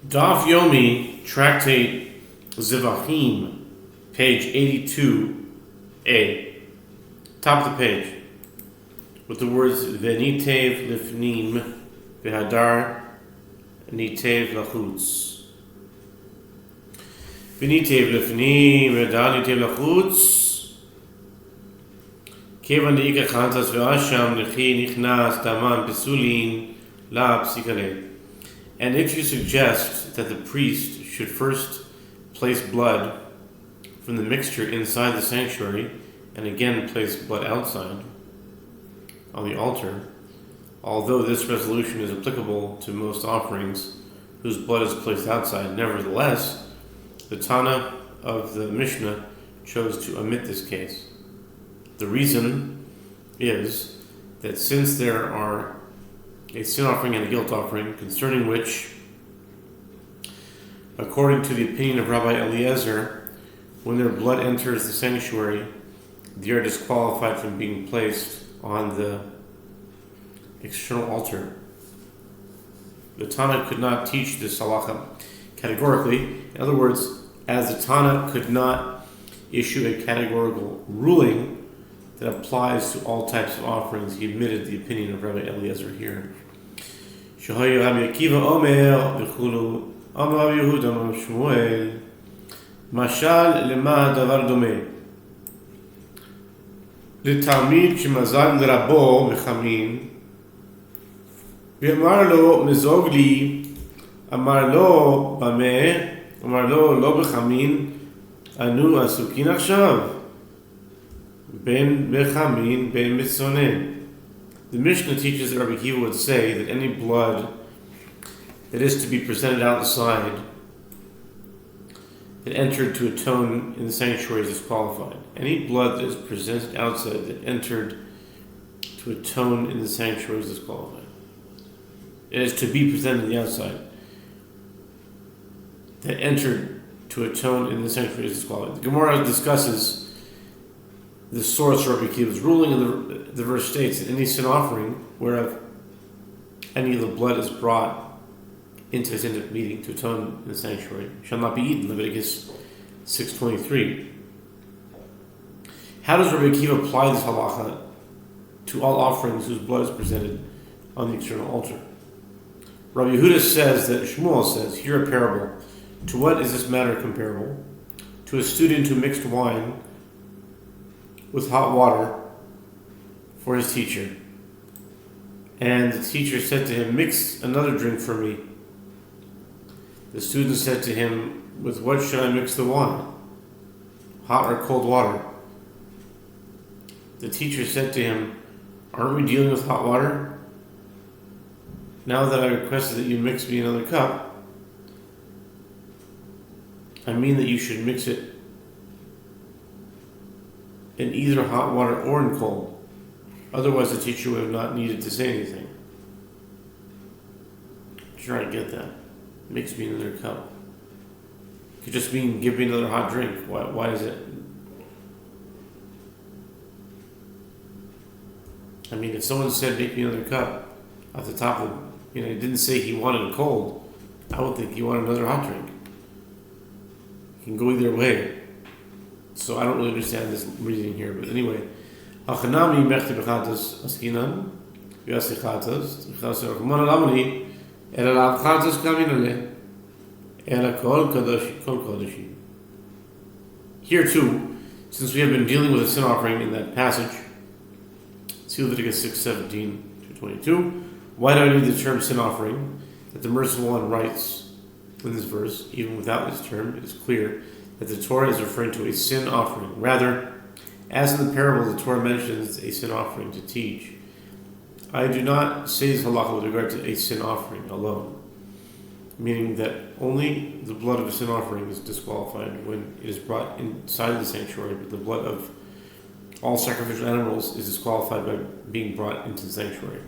Daf Yomi, Tractate Zevachim, page 82a, top of the page, with the words Venitev Lifnim V'Hadar Nitev Lachutz. Venitev Lifnim V'Hadar Nitev Lachutz. Kevan Deika Chantas V'Asham Nechi Nichnas Daman Pesulin La Psikale. And if you suggest that the priest should first place blood from the mixture inside the sanctuary and again place blood outside on the altar, although this resolution is applicable to most offerings whose blood is placed outside, nevertheless, the Tana of the Mishnah chose to omit this case. The reason is that since there are a sin offering and a guilt offering, concerning which, according to the opinion of Rabbi Eliezer, when their blood enters the sanctuary, they are disqualified from being placed on the external altar. The Tana could not teach this halacha categorically. In other words, as the Tana could not issue a categorical ruling that applies to all types of offerings, he admitted the opinion of Rabbi Eliezer here. Shehoyu Rabbi Akiva Omer v'chulu Amar Rabbi Yehuda Amar Shmuel Mashal lema davar domeh לתלמיד שמזג לרבו מחמין ואמר לו מזוג לי, אמר לו במה, אמר לו לא בחמין, אנו עסוקין עכשיו בין בחמין בין מצונן. The Mishnah teaches that Rabbi Akiva would say that any blood that is to be presented outside that entered to atone in the sanctuary is disqualified. Any blood that is presented outside that entered to atone in the sanctuary is disqualified. It is to be presented on the outside that entered to atone in the sanctuary is disqualified. The Gemara discusses the source of Rabbi Akiva's ruling, and the verse states that any sin offering whereof any of the blood is brought into his intimate meeting to atone in the sanctuary shall not be eaten. Leviticus 6:23. How does Rabbi Akiva apply this halacha to all offerings whose blood is presented on the external altar? Rabbi Yehuda says that Shmuel says, hear a parable. To what is this matter comparable? To a student who mixed wine with hot water for his teacher. And the teacher said to him, mix another drink for me. The student said to him, with what should I mix the wine? Hot or cold water? The teacher said to him, aren't we dealing with hot water? Now that I requested that you mix me another cup, I mean that you should mix it in either hot water or in cold. Otherwise the teacher would have not needed to say anything. Sure, I get that. Mix me another cup. It could just mean give me another hot drink. Why is it? I mean, if someone said make me another cup off the top of it, it didn't say he wanted it cold, I would think he wanted another hot drink. It can go either way. So I don't really understand this reasoning here, but anyway. Hachanami mechti bechatas askinan, v'asichatas, v'chaser rachman alamani, ela lavchatas kaminale, ela kol kodashim. Here too, since we have been dealing with a sin offering in that passage, see Leviticus 6:17-22, why do I need the term sin offering? That the Merciful One writes in this verse, even without this term, it is clear that the Torah is referring to a sin offering. Rather, as in the parable, the Torah mentions a sin offering to teach. I do not say this halacha with regard to a sin offering alone, meaning that only the blood of a sin offering is disqualified when it is brought inside the sanctuary, but the blood of all sacrificial animals is disqualified by being brought into the sanctuary.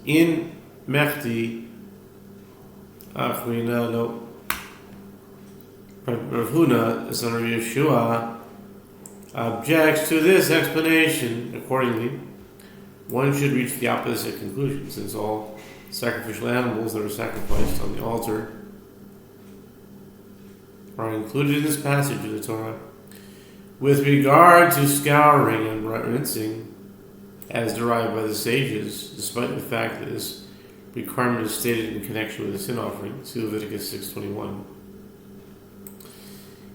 In mechti Achmina, no. Rav Huna, the son of Yehoshua, objects to this explanation. Accordingly, one should reach the opposite conclusion, since all sacrificial animals that are sacrificed on the altar are included in this passage of the Torah. With regard to scouring and rinsing, as derived by the sages, despite the fact that this requirement is stated in connection with the sin offering, see Leviticus 6:21.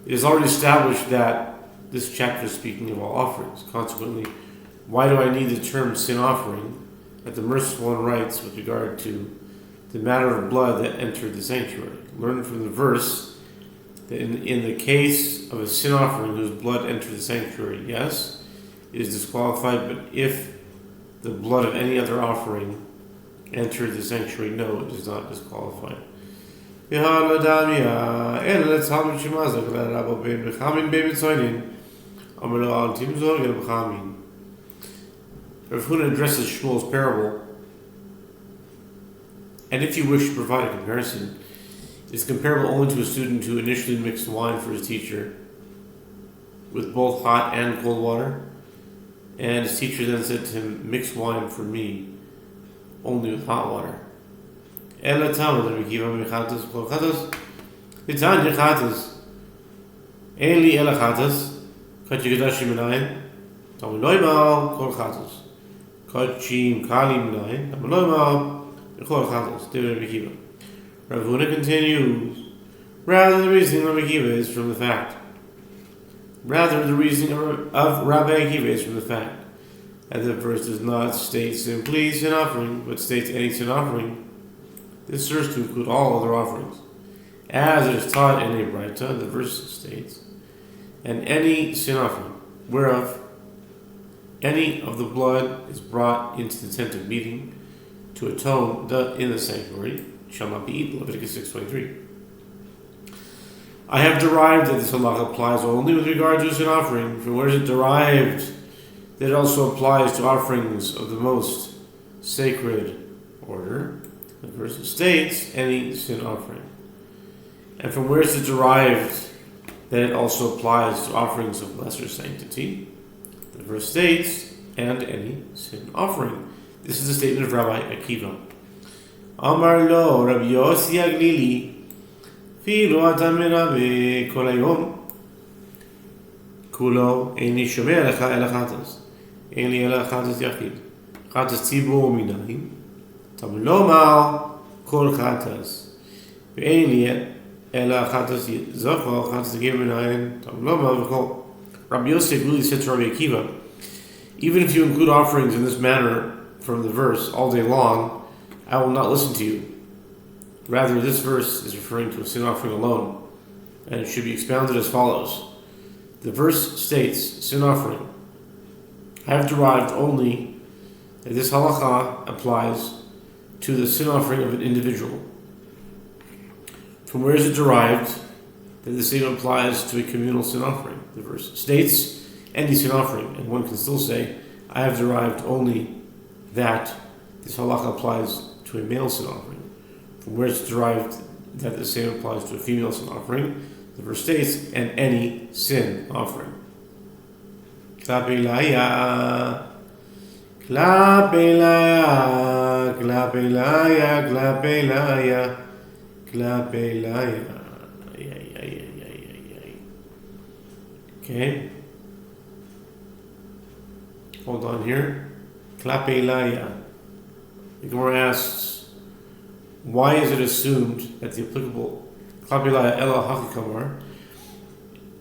It is already established that this chapter is speaking of all offerings. Consequently, why do I need the term sin offering that the merciful one writes with regard to the matter of blood that entered the sanctuary? Learn from the verse that in the case of a sin offering whose blood entered the sanctuary, yes, it is disqualified, but if the blood of any other offering entered the sanctuary, no, it is not disqualified. Rav Huna addresses Shmuel's parable, and if you wish to provide a comparison, it is comparable only to a student who initially mixed wine for his teacher with both hot and cold water, and his teacher then said to him, "Mix wine for me only with hot water." Rav Huna continues, rather the reasoning of Rabbi Akiva is from the fact that the verse does not state simply sin offering, but states any sin offering. This serves to include all other offerings. As it is taught in a Braita, the verse states, and any sin offering, whereof any of the blood is brought into the tent of meeting to atone in the sanctuary, shall not be eaten. Leviticus 6:23. I have derived that this halakha applies only with regard to a sin offering. From where is it derived that it also applies to offerings of the most sacred order? The verse states any sin offering. And from where is it derived that it also applies to offerings of lesser sanctity? The verse states, and any sin offering. This is the statement of Rabbi Akiva. Amar lo Rabbi Yossi Aglili, Filo ata merabe kol hayom, kulo eini shomeh lecha el chatas, ein li ela chatas yachid, chatas tzibur minayin, tam lomar kol chatas, ve'ein li ela chatas zochor, chatas geir minayin, tam lomar v'chol. Rabbi Yossi Aglili said to Rabbi Akiva, even if you include offerings in this manner from the verse all day long, I will not listen to you. Rather, this verse is referring to a sin offering alone, and it should be expounded as follows. The verse states, sin offering. I have derived only that this halakha applies to the sin offering of an individual. From where is it derived that the same applies to a communal sin offering? The verse states, any sin offering, and one can still say, I have derived only that this halakha applies to a male sin offering. From where it's derived that the same applies to a female sin offering, the verse states, and any sin offering. Klape laya, klape laya, klape laya, klape laya, klape laya. Okay. Hold on here. Klape laya. The Gemara asks, why is it assumed that the applicable klape laya ela hachikamar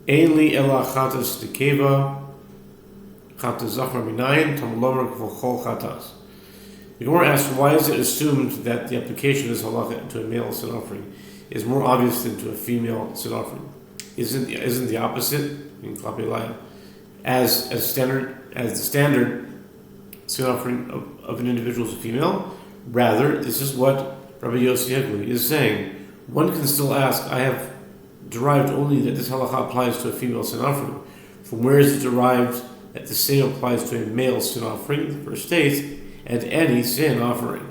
ein li ela chatas dekeva chatas zachar minayin tam lomer v'chol chatas. The Gemara asks, why is it assumed that the application of this halakha to a male sin offering is more obvious than to a female sin offering? Isn't the opposite in klape laya as the standard sin offering of an individual is a female? Rather, this is what Rabbi Yossi Aglili is saying. One can still ask, I have derived only that this halakha applies to a female sin offering. From where is it derived that the same applies to a male sin offering? The verse states, and any sin offering.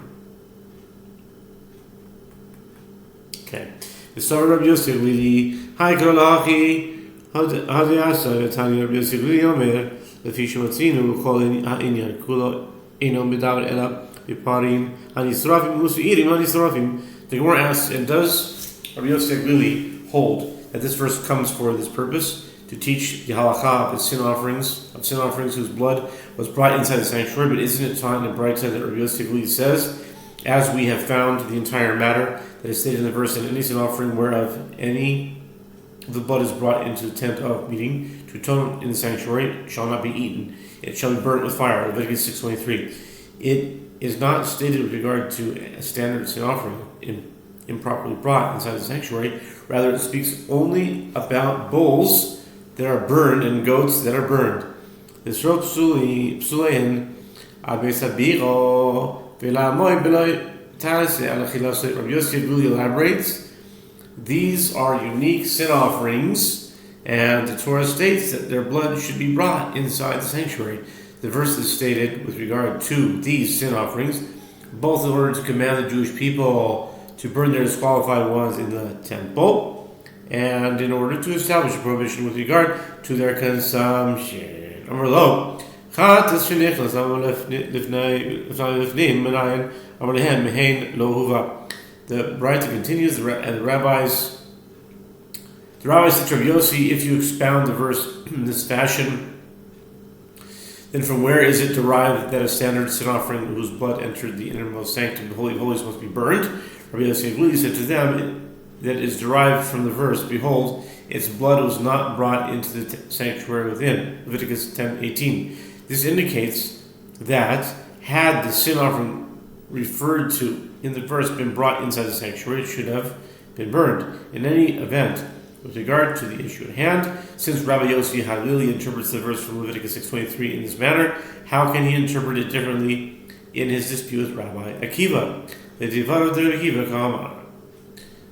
Okay. The Sofer Rabbi Yosef Lili, Hi Krolachi, Hadiasa, Tani Rabbi Yosef Lili Omer, Lefi Shematzinu, Kol Inyan, Kulo, Eno Medaber Ela, Biparim, Hanisrafim, Musu Irim, Hanisrafim. The Gemara asks, and does Rabbi Yosef Lili hold that this verse comes for this purpose? To teach the halakha of sin offerings whose blood was brought inside the sanctuary, but isn't it taught in the bright side that Rabbi Yosef Lili says, as we have found the entire matter that is stated in the verse, in any sin offering whereof any of the blood is brought into the tent of meeting to atone in the sanctuary shall not be eaten; it shall be burnt with fire. Leviticus 6:23. It is not stated with regard to a standard sin offering improperly brought inside the sanctuary. Rather, it speaks only about bulls that are burned and goats that are burned. These are unique sin offerings, and the Torah states that their blood should be brought inside the sanctuary. The verse is stated with regard to these sin offerings, both in order to command the Jewish people to burn their disqualified ones in the temple, and in order to establish a prohibition with regard to their consumption. The Braita continues, and the rabbis said to Rabbi Yossi, if you expound the verse in this fashion, then from where is it derived that a standard sin offering whose blood entered the innermost sanctum, the Holy of Holies, must be burned? Rabbi Yossi said to them, that is derived from the verse, behold, its blood was not brought into the sanctuary within. Leviticus 10:18. This indicates that had the sin offering referred to in the verse been brought inside the sanctuary, it should have been burned. In any event, with regard to the issue at hand, since Rabbi Yossi Halili interprets the verse from Leviticus 6:23 in this manner, how can he interpret it differently in his dispute with Rabbi Akiva?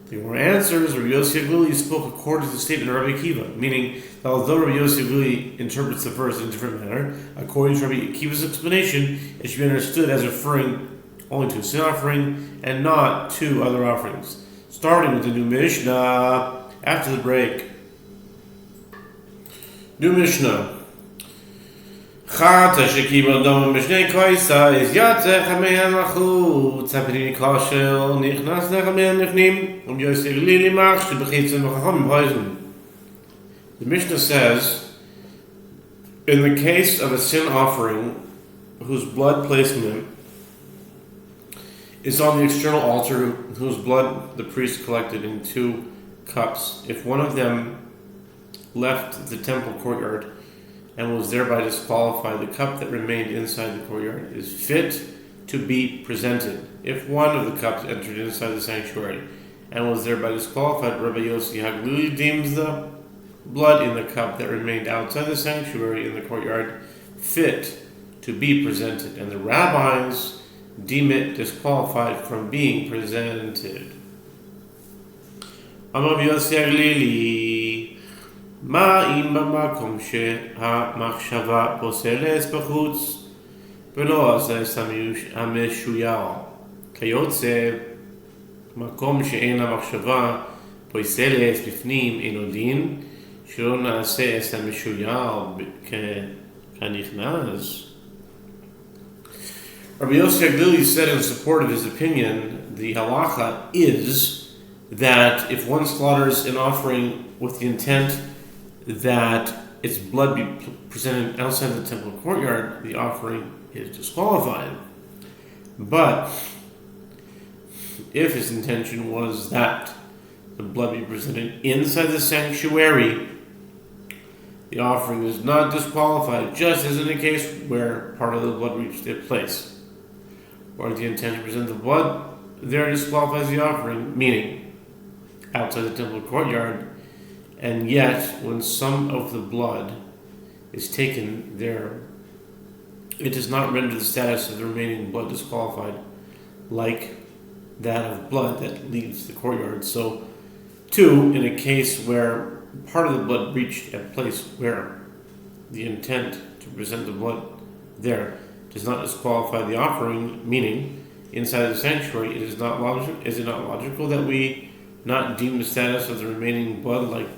The Gemara answers, Rabbi Yossi Halili spoke according to the statement of Rabbi Akiva, meaning that although Rabbi Yossi Halili interprets the verse in a different manner, according to Rabbi Akiva's explanation, it should be understood as referring only to a sin offering and not to other offerings. Starting with the new Mishnah after the break. New Mishnah. Chadash shekibel dom b'shnei koisa is yatzeh chamehan lachutz hapidini koshel nichnas nechamehan nifnim Yosef lili mach shebechitzen v'chachom poison. The Mishnah says, in the case of a sin offering whose blood placement is on the external altar, whose blood the priest collected in 2 cups, if one of them left the temple courtyard and was thereby disqualified, the cup that remained inside the courtyard is fit to be presented. If one of the cups entered inside the sanctuary and was thereby disqualified, Rabbi Yossi Hagluli deems the blood in the cup that remained outside the sanctuary in the courtyard fit to be presented, and the rabbis deem it disqualified from being presented. Amar Yossi Haglili, Ma'im b'makom she'hamachshava poseles b'chutz ולא עשה המשויר כיוצא מקום שאין המחשבה פוסלת בפנים אינו דין שלא נעשה את המשויר כנכנס. Rabbi Yossi Haglili said in support of his opinion, the halacha is that if one slaughters an offering with the intent that its blood be presented outside the temple courtyard, the offering is disqualified. But if his intention was that the blood be presented inside the sanctuary, the offering is not disqualified, just as in the case where part of the blood reached its place. Or the intent to present the blood there disqualifies the offering, meaning outside the temple courtyard, and yet when some of the blood is taken there, it does not render the status of the remaining blood disqualified like that of blood that leaves the courtyard. So, too, in a case where part of the blood reached a place where the intent to present the blood there does not disqualify the offering, meaning inside the sanctuary, is it not logical that we not deem the status of the remaining blood like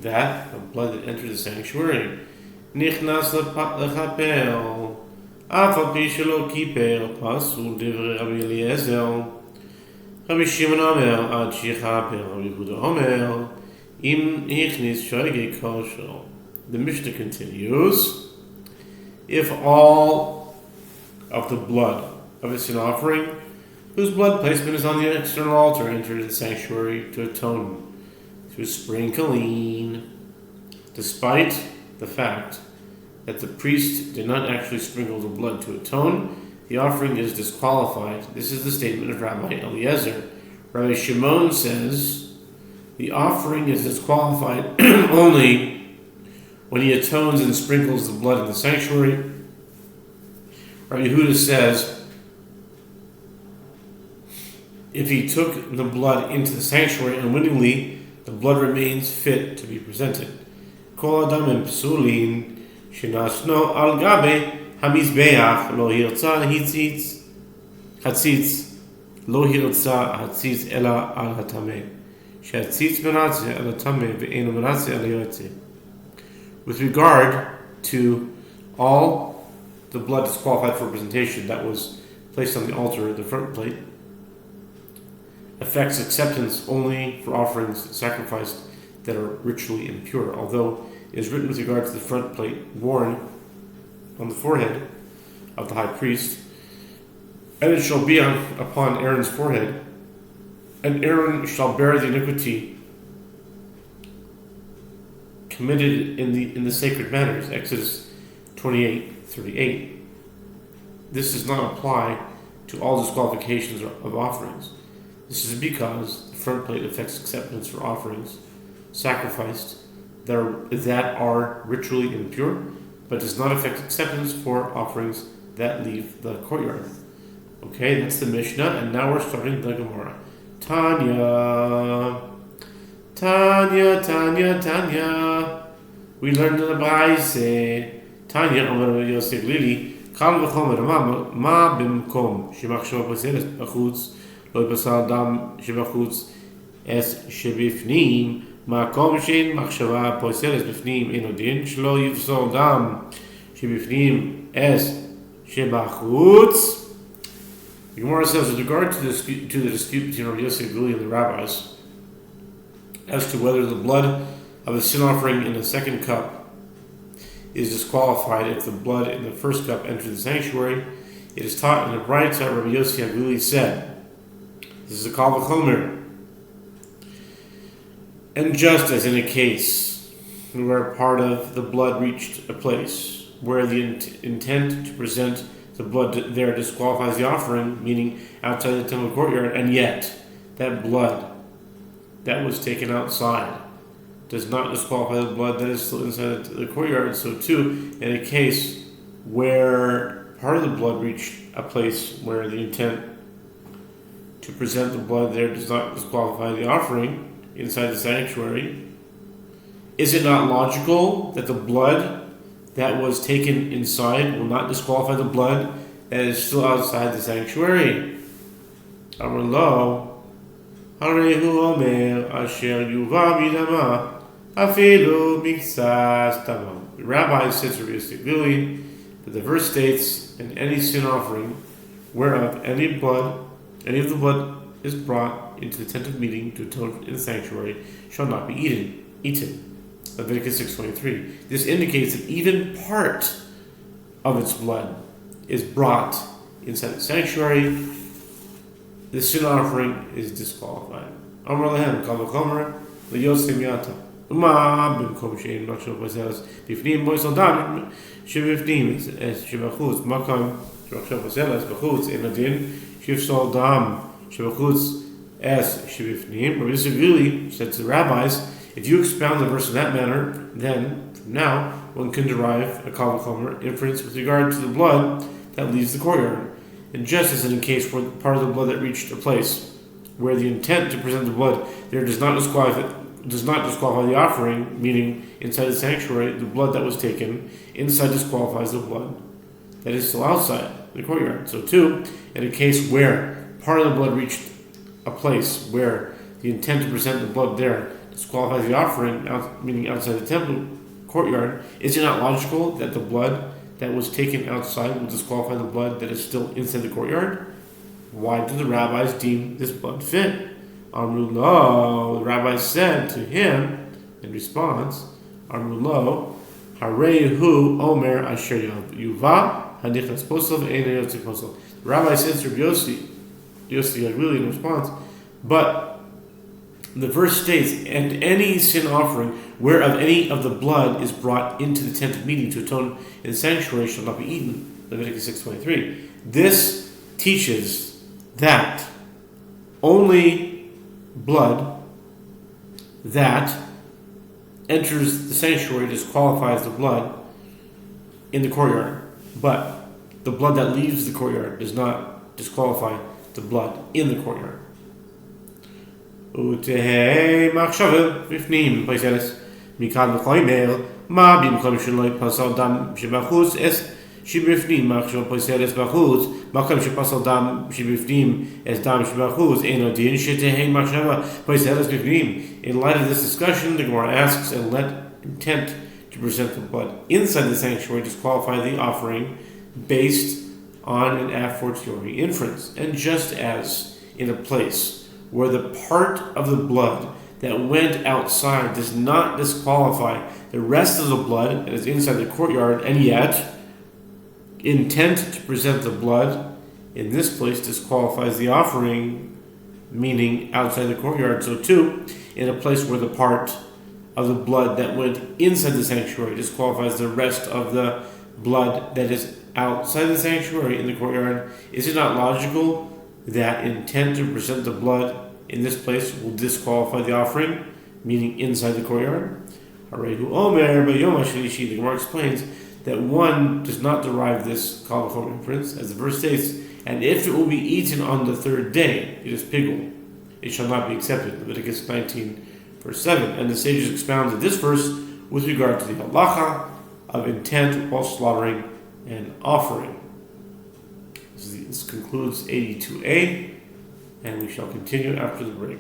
that of blood that entered the sanctuary. Nichnas lechaper, אף על פי שלא כיפר, פסול דברי רבי אליעזר. רבי שמעון אומר, עד שיכפר, רבי יהודה אומר, אם הכניס שוגג kosher. The Mishnah continues, if all of the blood of a sin offering, whose blood placement is on the external altar, entered the sanctuary to atone through sprinkling, despite the fact that the priest did not actually sprinkle the blood to atone, the offering is disqualified. This is the statement of Rabbi Eliezer. Rabbi Shimon says the offering is disqualified only when he atones and sprinkles the blood in the sanctuary. Rabbi Yehuda says if he took the blood into the sanctuary unwittingly, the blood remains fit to be presented. Kol adamim psulin שנשנו על גבי המזבח לא ירצה הציץ לא ירצה הציץ אלא על הטמא שהציץ מרצה על הטמא ואינו מרצה על היוצא. With regard to all the blood disqualified for presentation that was placed on the altar, the front plate affects acceptance only for offerings sacrificed that are ritually impure, although it is written with regard to the front plate worn on the forehead of the high priest, and it shall be upon Aaron's forehead, and Aaron shall bear the iniquity committed in the sacred matters. Exodus 28:38. This does not apply to all disqualifications of offerings. This is because the front plate affects acceptance for offerings sacrificed that are ritually impure, but does not affect acceptance for offerings that leave the courtyard. Okay, that's the Mishnah, and now we're starting the Gemara. Tanya. We learned in the Braise. Tanya, Omer Yosef Lili, Kal v'chomer ma b'mkom shemachshava poseles b'chutz lo yipasal dam shebachutz es shebifnim. מקום שאין מחשבה פוסלת בפנים אינו דין שלא יפסול דם שבפנים אס שבחוץ. The Gemara says with regard to the dispute between Rabbi Yosef and the rabbis as to whether the blood of a sin offering in the second cup is disqualified if the blood in the first cup entered the sanctuary, it is taught in the Braita. Rabbi Yosef said, this is a kal v'chomer. And just as in a case where part of the blood reached a place where the intent to present the blood there disqualifies the offering, meaning outside the temple courtyard, and yet that blood that was taken outside does not disqualify the blood that is still inside the courtyard, so too in a case where part of the blood reached a place where the intent to present the blood there does not disqualify the offering inside the sanctuary, is it not logical that the blood that was taken inside will not disqualify the blood that is still outside the sanctuary? Amar lo, harehu omer asher yuva midama afilu miksas tamam. The rabbi says realistically that the verse states, in any sin offering whereof any of the blood is brought into the tent of meeting to atone in the sanctuary shall not be eaten. Leviticus 6:23. This indicates that even part of its blood is brought inside the sanctuary. The sin offering is disqualified. Amar lehem kal v'chomer liyosem yata. Uma b'mkom she'ein machshava poseles b'fnim moisel dam shebifnim es shebachutz makam shemachshava poseles b'chutz ein adin shifsol dam shebachutz as shebifnim. Rabbi Yosef really said to the rabbis, if you expound the verse in that manner, then from now one can derive a kal v'chomer inference with regard to the blood that leaves the courtyard. And just as in a case where part of the blood that reached a place where the intent to present the blood there does not disqualify the offering, meaning inside the sanctuary, the blood that was taken inside disqualifies the blood that is still outside the courtyard. So too, in a case where part of the blood reached a place where the intent to present the blood there disqualifies the offering, meaning outside the temple courtyard, is it not logical that the blood that was taken outside will disqualify the blood that is still inside the courtyard? Why do the rabbis deem this blood fit? Amru lo, the rabbis said to him in response, Amru lo, Harehu Omer Asher Yuva Hanichas Posel Ve'Ein Yotzi Posel. The rabbi says to Yossi Yagwili in response, but the verse states, and any sin offering whereof any of the blood is brought into the tent of meeting to atone in the sanctuary shall not be eaten. Leviticus 6:23. This teaches that only blood that enters the sanctuary disqualifies the blood in the courtyard, but the blood that leaves the courtyard does not disqualify the blood in the courtyard. ותהי מחשבה בפנים, פייסלס, מכאן וחומר, מה במקום שלא יפסל דם שבחוץ, שבפנים מחשבה פייסלס בחוץ, מקום שפסל דם שבפנים, דם שבחוץ, אינו דין שתהי מחשבה פייסלס בפנים. In light of this discussion, the Gemara asks, and let intent to present the blood inside the sanctuary disqualify the offering based on an a fortiori inference. And just as in a place where the part of the blood that went outside does not disqualify the rest of the blood that is inside the courtyard, and yet intent to present the blood in this place disqualifies the offering, meaning outside the courtyard, so too, in a place where the part of the blood that went inside the sanctuary disqualifies the rest of the blood that is outside the sanctuary in the courtyard, is it not logical that intent to present the blood in this place will disqualify the offering, meaning inside the courtyard? Harehu Omer B'Yom HaShlishi. The Gemara explains that one does not derive this kal v'chomer inference, as the verse states, and if it will be eaten on the third day, it is pigul, it shall not be accepted. Leviticus 19, verse 7. And the sages expounded this verse with regard to the halacha of intent while slaughtering and offering. This concludes 82a, and we shall continue after the break.